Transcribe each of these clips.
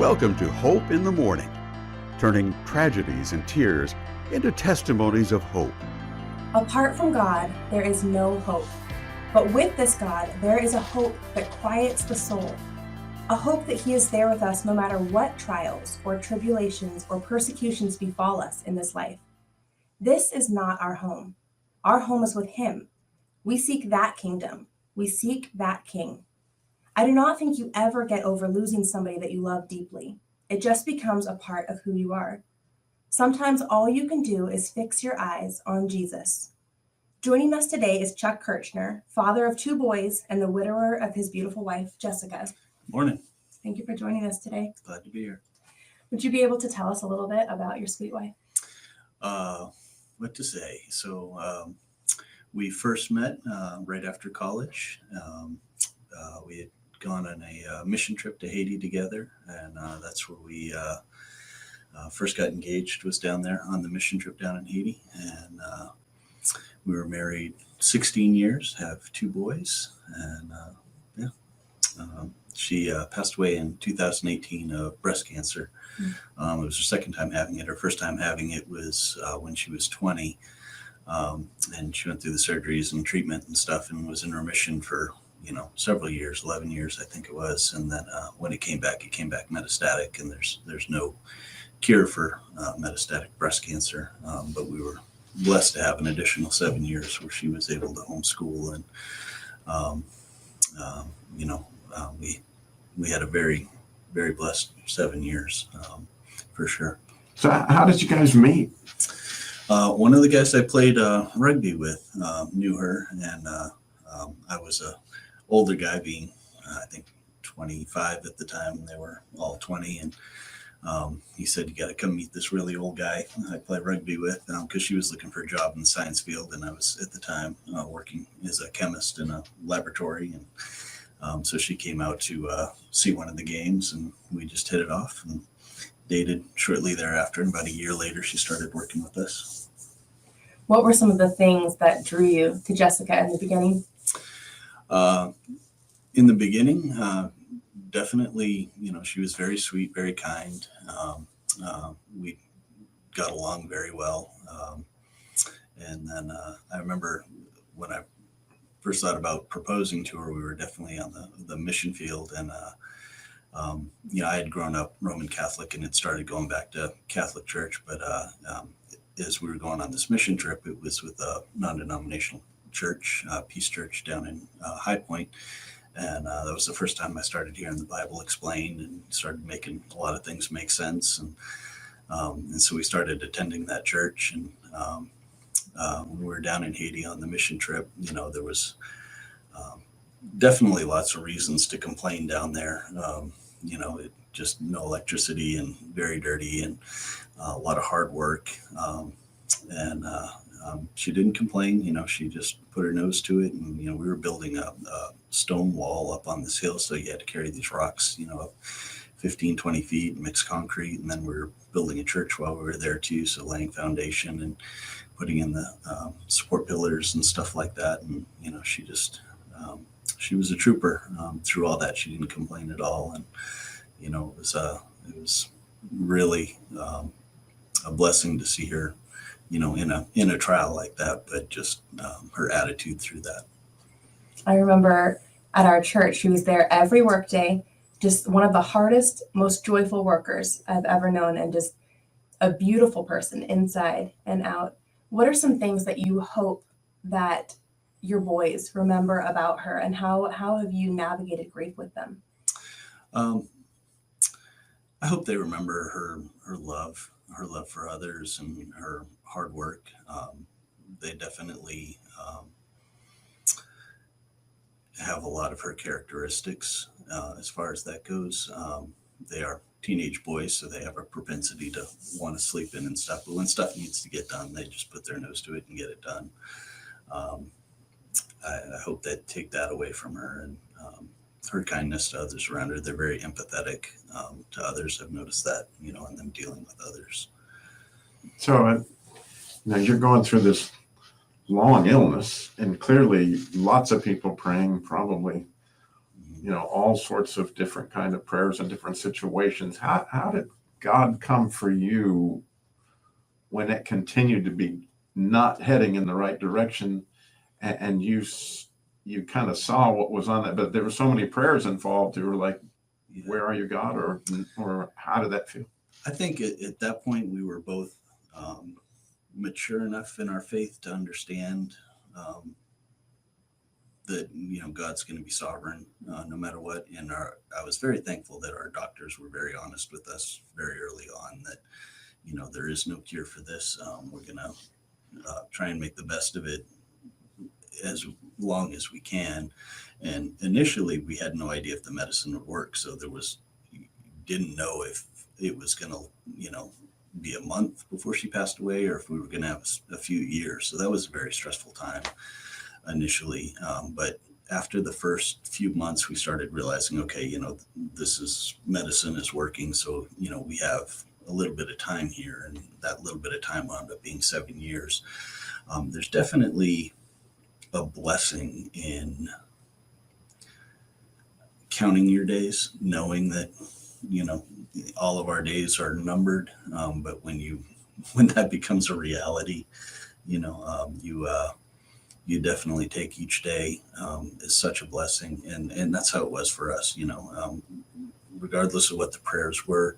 Welcome to Hope in the Mourning, turning tragedies and tears into testimonies of hope. Apart from God, there is no hope. But with this God, there is a hope that quiets the soul. A hope that He is there with us no matter what trials or tribulations or persecutions befall us in this life. This is not our home. Our home is with Him. We seek that kingdom. We seek that King. I do not think you ever get over losing somebody that you love deeply. It just becomes a part of who you are. Sometimes all you can do is fix your eyes on Jesus. Joining us today is Chuck Kirchner, father of 2 boys and the widower of his beautiful wife, Jessica. Morning. Thank you for joining us today. Glad to be here. Would you be able to tell us a little bit about your sweet wife? What to say? So we first met right after college. We had gone on a mission trip to Haiti together, and that's where we first got engaged, was down there on the mission trip down in Haiti. And we were married 16 years, have 2 boys, and she passed away in 2018 of breast cancer. It was her second time having it. Her first time having it was when she was 20, and she went through the surgeries and treatment and stuff and was in remission for several years, 11 years, I think it was. And then when it came back metastatic, and there's no cure for metastatic breast cancer. But we were blessed to have an additional 7 years where she was able to homeschool. And, we had a very, very blessed 7 years, for sure. So how did you guys meet? One of the guys I played rugby with knew her, and I was a older guy, being I think 25 at the time, and they were all 20. And he said, "You got to come meet this really old guy I play rugby with," because she was looking for a job in the science field, and I was at the time working as a chemist in a laboratory. And so she came out to see one of the games, and we just hit it off and dated shortly thereafter. And about a year later, she started working with us. What were some of the things that drew you to Jessica in the beginning? In the beginning, definitely, she was very sweet, very kind. We got along very well. And then I remember when I first thought about proposing to her, we were definitely on the mission field. And, I had grown up Roman Catholic and had started going back to Catholic Church. But as we were going on this mission trip, it was with a non-denominational church, Peace Church down in High Point. And that was the first time I started hearing the Bible explained and started making a lot of things make sense. And so we started attending that church. And when we were down in Haiti on the mission trip, there was definitely lots of reasons to complain down there. Just no electricity and very dirty and a lot of hard work. She didn't complain. She just put her nose to it. And, we were building a stone wall up on this hill. So you had to carry these rocks, up 15, 20 feet, mixed concrete. And then we were building a church while we were there too. So laying foundation and putting in the support pillars and stuff like that. And, she was a trooper through all that. She didn't complain at all. And, it was really a blessing to see her, in a trial like that, but just her attitude through that. I remember at our church, she was there every workday, just one of the hardest, most joyful workers I've ever known, and just a beautiful person inside and out. What are some things that you hope that your boys remember about her, and how have you navigated grief with them? I hope they remember her love for others and her hard work. They definitely have a lot of her characteristics as far as that goes. They are teenage boys, so they have a propensity to want to sleep in and stuff. But when stuff needs to get done, they just put their nose to it and get it done. I hope they take that away from her, and her kindness to others around her. They're very empathetic to others. I've noticed that, in them dealing with others. So you're going through this long illness, and clearly lots of people praying, probably all sorts of different kind of prayers in different situations. How did God come for you when it continued to be not heading in the right direction, and you kind of saw what was on that, but there were so many prayers involved. You were like, Yeah. where are you, God? Or how did that feel? I think at that point we were both mature enough in our faith to understand that God's going to be sovereign no matter what. And I was very thankful that our doctors were very honest with us very early on that there is no cure for this. We're going to try and make the best of it as long as we can. And initially we had no idea if the medicine would work, so didn't know if it was going to be a month before she passed away or if we were going to have a few years. So that was a very stressful time initially, but after the first few months we started realizing, okay, medicine is working, so we have a little bit of time here, and that little bit of time wound up being 7 years. There's definitely a blessing in counting your days, knowing that all of our days are numbered, but when that becomes a reality, you definitely take each day as such a blessing, and that's how it was for us. Regardless of what the prayers were,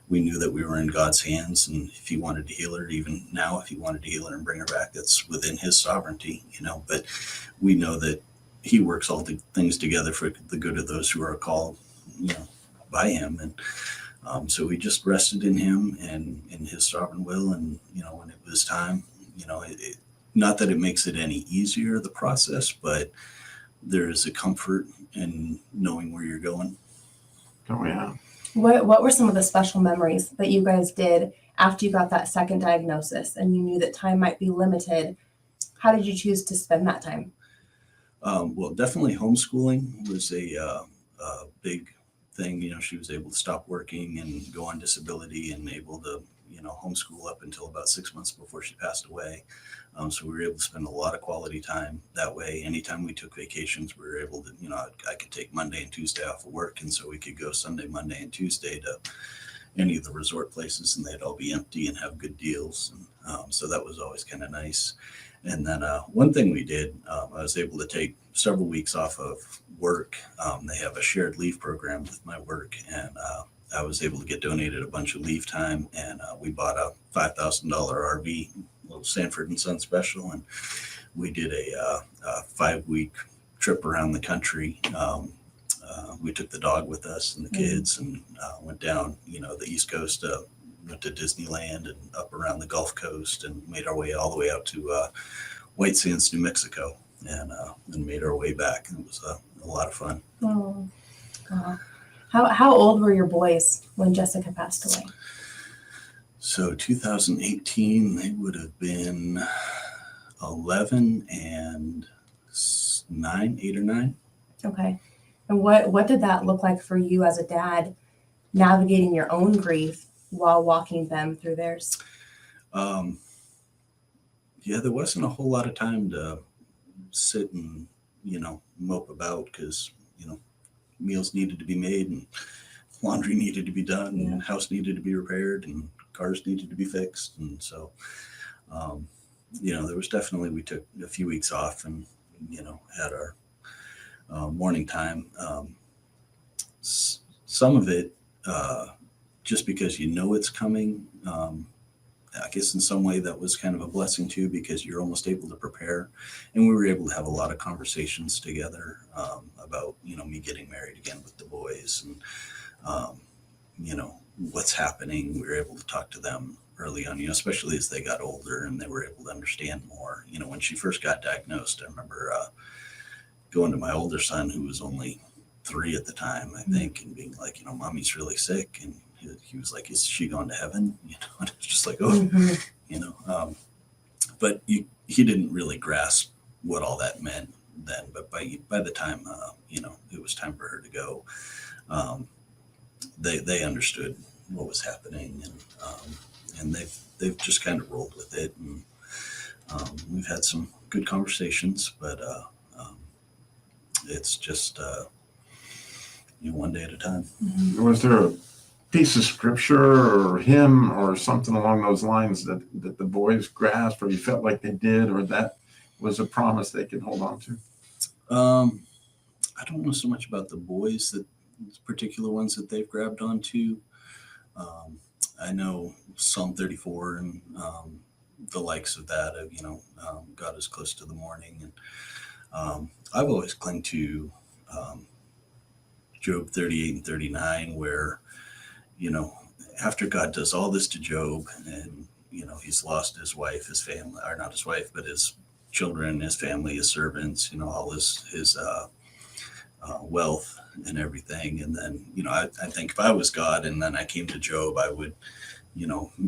we knew that we were in God's hands, and if He wanted to heal her, even now, if He wanted to heal her and bring her back, that's within His sovereignty. But we know that He works all things together for the good of those who are called, by Him, and so we just rested in Him and in His sovereign will, and when it was time, not that it makes it any easier, the process, but there is a comfort in knowing where you're going. Oh, yeah. What were some of the special memories that you guys did after you got that second diagnosis and you knew that time might be limited? How did you choose to spend that time? Well, definitely homeschooling was a big thing. She was able to stop working and go on disability and able to homeschool up until about 6 months before she passed away. So we were able to spend a lot of quality time that way. Anytime we took vacations, we were able to, I could take Monday and Tuesday off of work, and so we could go Sunday, Monday, and Tuesday to any of the resort places, and they'd all be empty and have good deals. And so that was always kind of nice. And then one thing we did, I was able to take several weeks off of work. They have a shared leave program with my work, and I was able to get donated a bunch of leave time, and we bought a $5,000 RV, little Sanford and Son special, and we did a 5-week trip around the country. We took the dog with us and the kids, and went down, the East Coast, went to Disneyland and up around the Gulf Coast, and made our way all the way out to White Sands, New Mexico, and made our way back. It was a lot of fun. Oh, God. How old were your boys when Jessica passed away? So 2018, they would have been 11 and 8 or 9. Okay. And what did that look like for you as a dad, navigating your own grief while walking them through theirs? Yeah, there wasn't a whole lot of time to sit and, mope about, because, meals needed to be made, and laundry needed to be done, and house needed to be repaired, and cars needed to be fixed. And so, there was definitely, we took a few weeks off and, had our mourning time. Some of it, just because it's coming, I guess in some way that was kind of a blessing too, because you're almost able to prepare. And we were able to have a lot of conversations together about, me getting married again with the boys, and, what's happening. We were able to talk to them early on, especially as they got older and they were able to understand more. When she first got diagnosed, I remember going to my older son, who was only 3 at the time, I think, and being like, Mommy's really sick. And he was like, is she going to heaven? And it's just like, oh, but he didn't really grasp what all that meant then. But by the time, it was time for her to go, they understood what was happening, and they've just kind of rolled with it. And we've had some good conversations, but it's just, one day at a time. Was there a piece of scripture or hymn or something along those lines that the boys grasped, or you felt like they did, or that was a promise they could hold on to? I don't know so much about the boys, that particular ones that they've grabbed onto. I know Psalm 34 and the likes of that, of, God is close to the morning. And I've always clung to Job 38 and 39, where, after God does all this to Job, and, he's lost his wife, his family, or not his wife, but his children, his family, his servants, all his wealth and everything. And then, I think if I was God and then I came to Job, I would,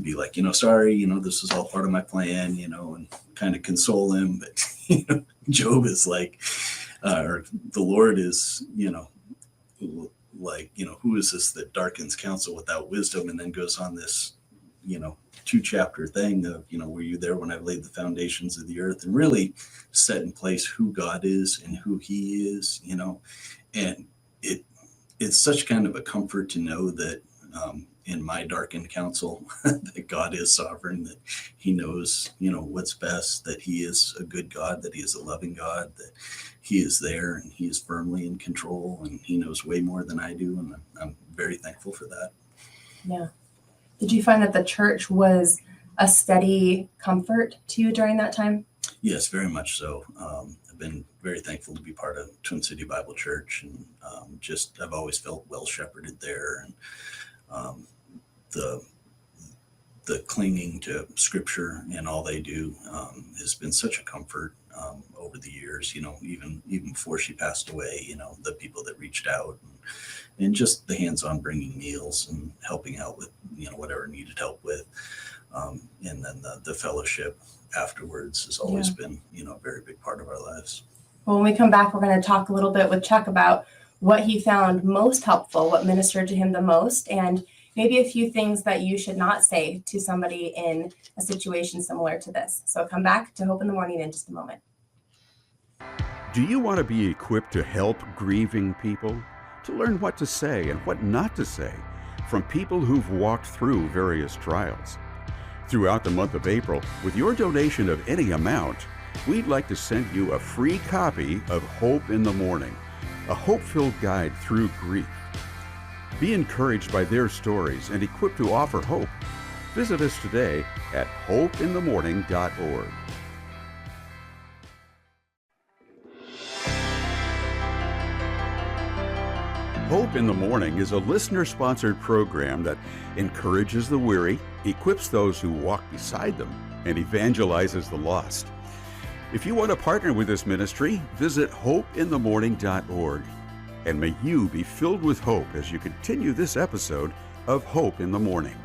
be like, sorry, this is all part of my plan, and kind of console him. But, Job is like, or the Lord is, like, who is this that darkens counsel without wisdom? And then goes on this, 2-chapter thing of, were you there when I laid the foundations of the earth, and really set in place who God is and who he is, and it's such kind of a comfort to know that in my darkened counsel that God is sovereign, that he knows, what's best, that he is a good God, that he is a loving God, that he is there and he is firmly in control, and he knows way more than I do. And I'm very thankful for that. Yeah. Did you find that the church was a steady comfort to you during that time? Yes, very much so. I've been very thankful to be part of Twin City Bible Church, and I've always felt well shepherded there. And the clinging to Scripture and all they do has been such a comfort over the years. Even before she passed away, the people that reached out, and just the hands-on bringing meals and helping out with whatever needed help with, and then the fellowship afterwards has always been a very big part of our lives. Well, when we come back, we're going to talk a little bit with Chuck about what he found most helpful, what ministered to him the most, and maybe a few things that you should not say to somebody in a situation similar to this. So come back to Hope in the Morning in just a moment. Do you want to be equipped to help grieving people? To learn what to say and what not to say from people who've walked through various trials? Throughout the month of April, with your donation of any amount, we'd like to send you a free copy of Hope in the Morning, a hope-filled guide through grief. Be encouraged by their stories and equipped to offer hope. Visit us today at hopeinthemorning.org. Hope in the Morning is a listener-sponsored program that encourages the weary, equips those who walk beside them, and evangelizes the lost. If you want to partner with this ministry, visit hopeinthemorning.org. And may you be filled with hope as you continue this episode of Hope in the Morning.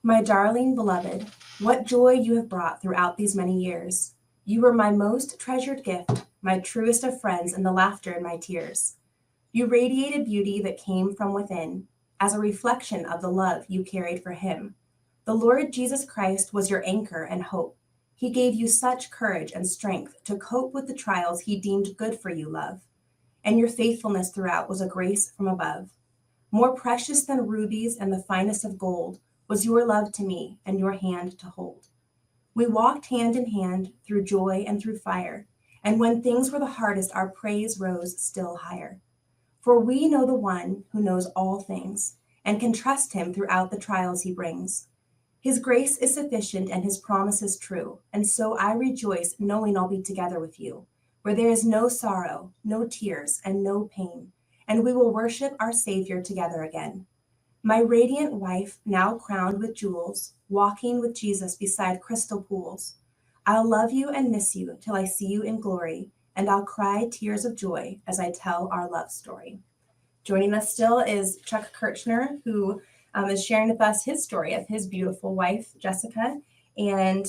My darling beloved, what joy you have brought throughout these many years. You were my most treasured gift, my truest of friends, and the laughter in my tears. You radiated beauty that came from within, as a reflection of the love you carried for him. The Lord Jesus Christ was your anchor and hope. He gave you such courage and strength to cope with the trials he deemed good for you, love. And your faithfulness throughout was a grace from above. More precious than rubies and the finest of gold was your love to me and your hand to hold. We walked hand in hand through joy and through fire, and when things were the hardest, our praise rose still higher. For we know the one who knows all things and can trust him throughout the trials he brings. His grace is sufficient and his promise is true, and so I rejoice knowing I'll be together with you, where there is no sorrow, no tears, and no pain, and we will worship our Savior together again. My radiant wife, now crowned with jewels, walking with Jesus beside crystal pools. I'll love you and miss you till I see you in glory, and I'll cry tears of joy as I tell our love story. Joining us still is Chuck Kirchner, who is sharing with us his story of his beautiful wife, Jessica. And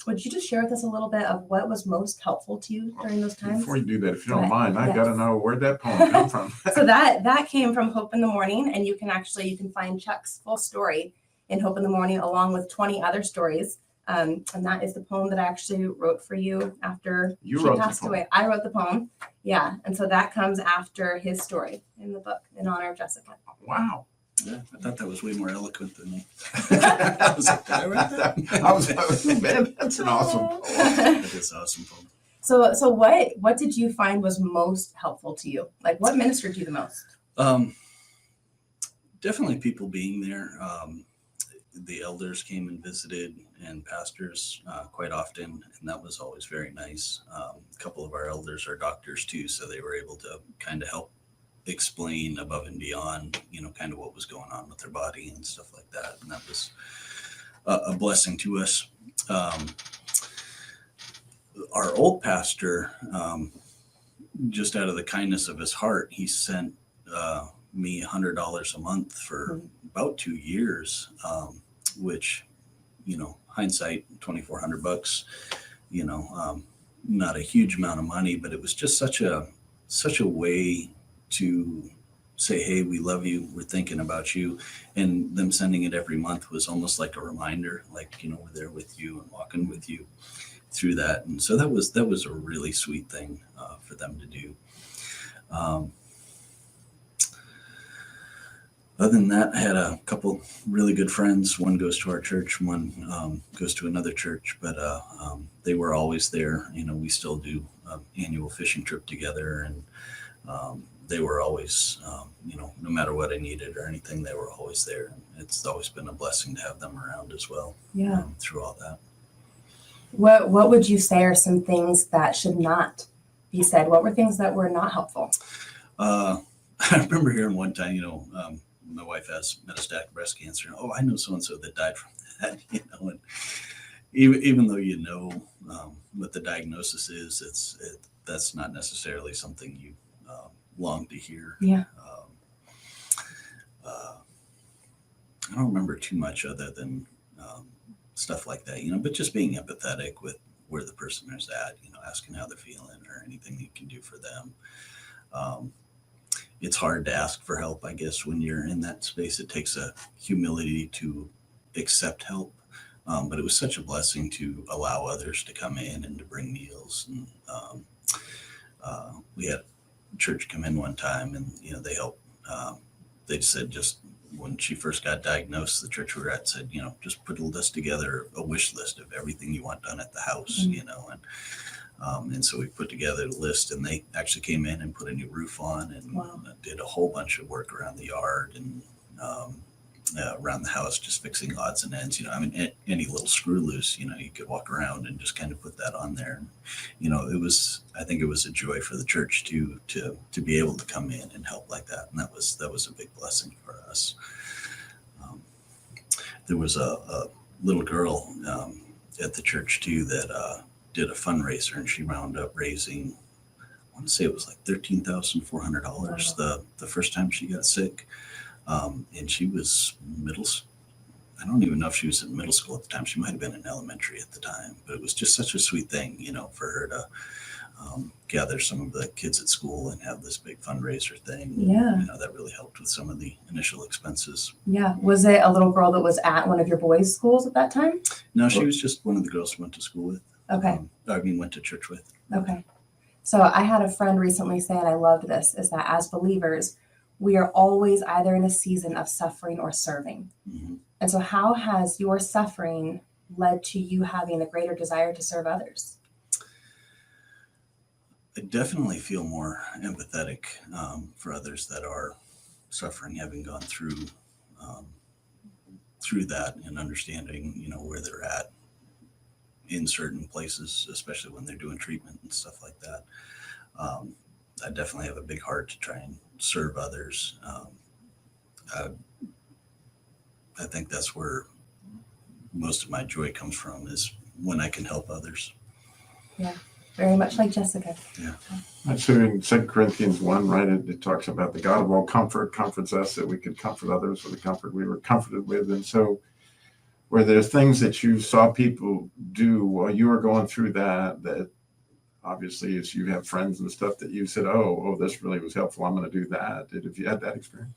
would you just share with us a little bit of what was most helpful to you during those times? Before you do that, if you don't mind, I got to know where'd that poem come from. So that came from Hope in the Morning, and you can find Chuck's full story in Hope in the Morning, along with 20 other stories And that is the poem that I actually wrote for you after You she wrote the passed poem. away. I wrote the poem. Yeah. And so that comes after his story in the book in honor of Jessica. Wow. Yeah, I thought that was way more eloquent than me. I was like, did I write that? I was man, that's an awesome poem. That is an awesome poem. So what did you find was most helpful to you? Like what ministered to you the most? Definitely people being there. The elders came and visited, and pastors quite often, and that was always very nice. A couple of our elders are doctors too, so they were able to kind of help explain above and beyond, kind of what was going on with their body and stuff like that, and that was a blessing to us. Our old pastor, just out of the kindness of his heart, he sent me $100 a month for about 2 years, which, hindsight, $2,400, not a huge amount of money, but it was just such a way to say, hey, we love you, we're thinking about you. And them sending it every month was almost like a reminder, like, we're there with you and walking with you through that. And so that was a really sweet thing for them to do. Other than that, I had a couple really good friends. One goes to our church, one goes to another church, but they were always there. We still do an annual fishing trip together, and they were always, no matter what I needed or anything, they were always there. It's always been a blessing to have them around as well. Yeah. Through all that. What would you say are some things that should not be said? What were things that were not helpful? I remember hearing one time, my wife has metastatic breast cancer. Oh, I know so-and-so that died from that, and even though what the diagnosis is, that's not necessarily something you long to hear. Yeah. I don't remember too much other than stuff like that, but just being empathetic with where the person is at, asking how they're feeling or anything you can do for them. It's hard to ask for help, I guess, when you're in that space. It takes a humility to accept help. But it was such a blessing to allow others to come in and to bring meals. And we had church come in one time, and, they helped. They said just when she first got diagnosed, the church we were at said, just put a list together, a wish list of everything you want done at the house, and so we put together a list, and they actually came in and put a new roof on and did a whole bunch of work around the yard and around the house, just fixing odds and ends. Any little screw loose, you could walk around and just kind of put that on there. I think it was a joy for the church to be able to come in and help like that. And that was a big blessing for us. There was a little girl at the church too that did a fundraiser, and she wound up raising, I want to say it was like $13,400 the first time she got sick. And she was I don't even know if she was in middle school at the time. She might have been in elementary at the time, but it was just such a sweet thing, for her to gather some of the kids at school and have this big fundraiser thing. Yeah. That really helped with some of the initial expenses. Yeah. Was it a little girl that was at one of your boys' schools at that time? No, she was just one of the girls who went to school with. Okay. Went to church with. Okay. So I had a friend recently say, and I loved this, is that as believers, we are always either in a season of suffering or serving. Mm-hmm. And so how has your suffering led to you having a greater desire to serve others? I definitely feel more empathetic for others that are suffering, having gone through that, and understanding, where they're at in certain places, especially when they're doing treatment and stuff like that. I definitely have a big heart to try and serve others. I think that's where most of my joy comes from, is when I can help others. Yeah, very much like Jessica. Yeah. So in 2 Corinthians 1, right, it talks about the God of all comfort comforts us that we could comfort others with the comfort we were comforted with. And so were there things that you saw people do while you were going through that obviously, as you have friends and stuff, that you said, oh, this really was helpful, I'm going to do that? Have you had that experience?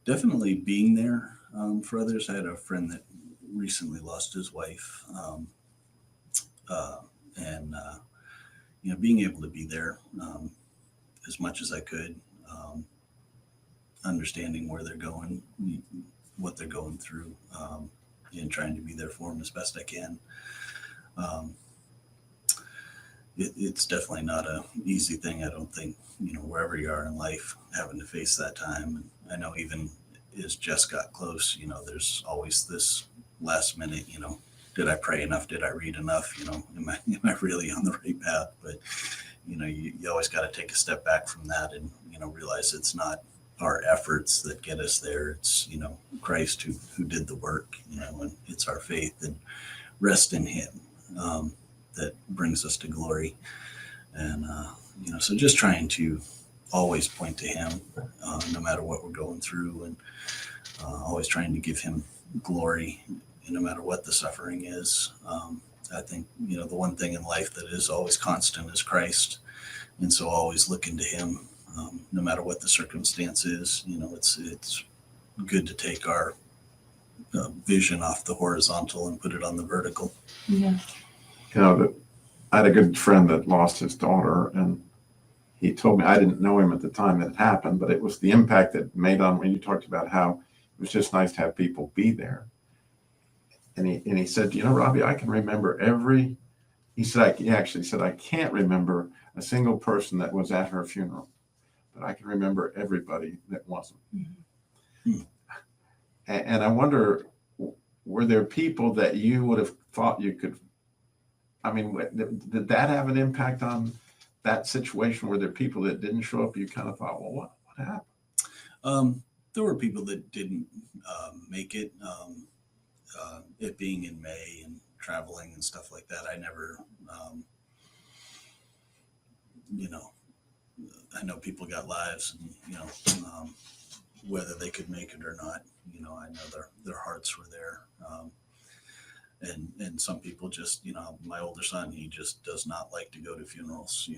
Definitely being there For others, I had a friend that recently lost his wife, and being able to be there as much as I could, understanding where they're going, what they're going through, and trying to be there for them as best I can. It's definitely not an easy thing. I don't think, wherever you are in life, having to face that time. And I know even as Jess got close, there's always this last minute, did I pray enough? Did I read enough? Am I really on the right path? But, you always got to take a step back from that and, realize it's not our efforts that get us there. It's, Christ who did the work, and it's our faith and rest in him. That brings us to glory. And, so just trying to always point to him, no matter what we're going through, and always trying to give him glory, no matter what the suffering is. I think, the one thing in life that is always constant is Christ. And so always looking to him, no matter what the circumstance is. It's good to take our vision off the horizontal and put it on the vertical. Yeah. I had a good friend that lost his daughter, and he told me, I didn't know him at the time that it happened, but it was the impact it made on when you talked about how it was just nice to have people be there. And he said, Robbie, I can remember he actually said, I can't remember a single person that was at her funeral, but I can remember everybody that wasn't. Mm-hmm. And I wonder, were there people that you would have thought you could, did that have an impact on that situation? Were there people that didn't show up? You kind of thought, well, what happened? There were people that didn't make it. It being in May and traveling and stuff like that, I never, I know people got lives, and whether they could make it or not, I know their hearts were there. And some people just, my older son, he just does not like to go to funerals,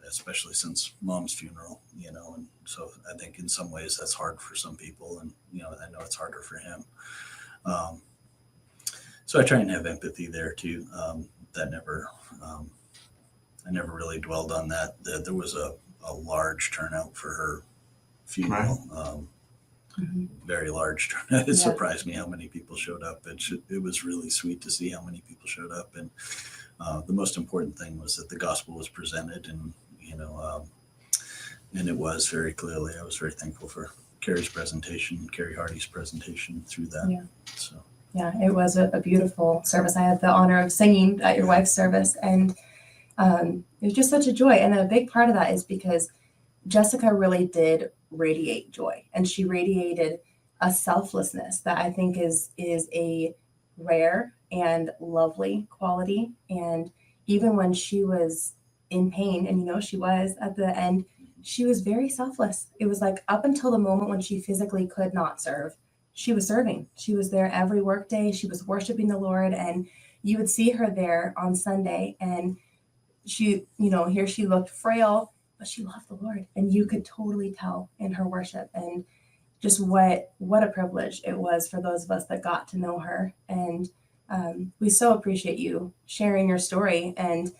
especially since mom's funeral, and so I think in some ways that's hard for some people, and, I know it's harder for him. So I try and have empathy there too. That never, I never really dwelled on that. There was a large turnout for her funeral. Right. Very large turnout. It surprised me how many people showed up. It was really sweet to see how many people showed up. And the most important thing was that the gospel was presented, and and it was very clearly. I was very thankful for Carrie Hardy's presentation through that. Yeah. So. Yeah, it was a beautiful service. I had the honor of singing at your wife's service, and it was just such a joy. And a big part of that is because Jessica really did radiate joy, and she radiated a selflessness that I think is a rare and lovely quality. And even when she was in pain, and she was at the end, she was very selfless. It was like up until the moment when she physically could not serve, she was serving. She was there every workday. She was worshiping the Lord, and you would see her there on Sunday, and she, here she looked frail, but she loved the Lord, and you could totally tell in her worship. And just what a privilege it was for those of us that got to know her. And we so appreciate you sharing your story. And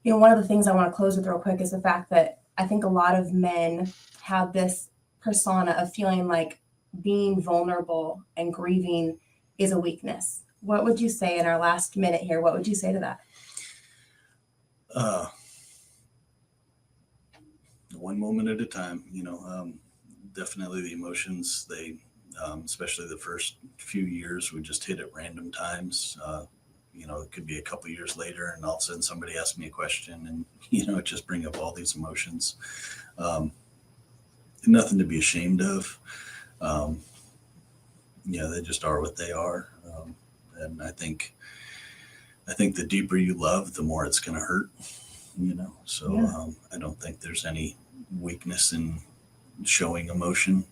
one of the things I want to close with real quick is the fact that I think a lot of men have this persona of feeling like being vulnerable and grieving is a weakness. What would you say in our last minute here? What would you say to that? One moment at a time, definitely the emotions, they, especially the first few years, would just hit at random times. It could be a couple years later, and all of a sudden somebody asked me a question, and, it just bring up all these emotions. Nothing to be ashamed of. They just are what they are. And I think the deeper you love, the more it's going to hurt, so yeah. I don't think there's any weakness in showing emotion.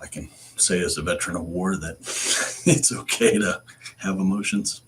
I can say as a veteran of war that it's okay to have emotions.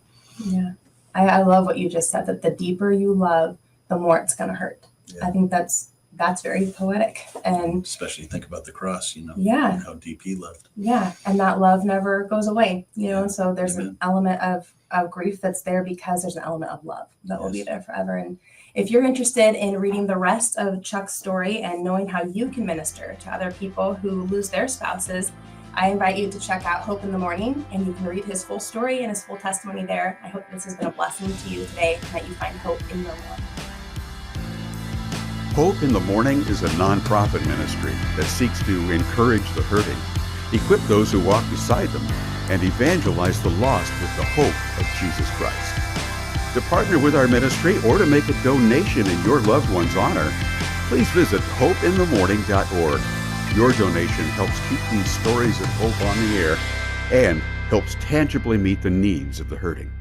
Yeah. I love what you just said, that the deeper you love, the more it's going to hurt. Yeah. I think that's that's very poetic. And especially think about the cross, yeah, and how deep he loved. yeah, and that love never goes away, Yeah. and so there's Amen. an element of grief that's there because there's an element of love that will be Yes. there forever. And if you're interested in reading the rest of Chuck's story and knowing how you can minister to other people who lose their spouses, I invite you to check out Hope in the Mourning, and you can read his full story and his full testimony there. I hope this has been a blessing to you today and that you find hope in your mourning. Hope in the Mourning is a nonprofit ministry that seeks to encourage the hurting, equip those who walk beside them, and evangelize the lost with the hope of Jesus Christ. To partner with our ministry or to make a donation in your loved one's honor, please visit hopeinthemourning.org. Your donation helps keep these stories of hope on the air and helps tangibly meet the needs of the hurting.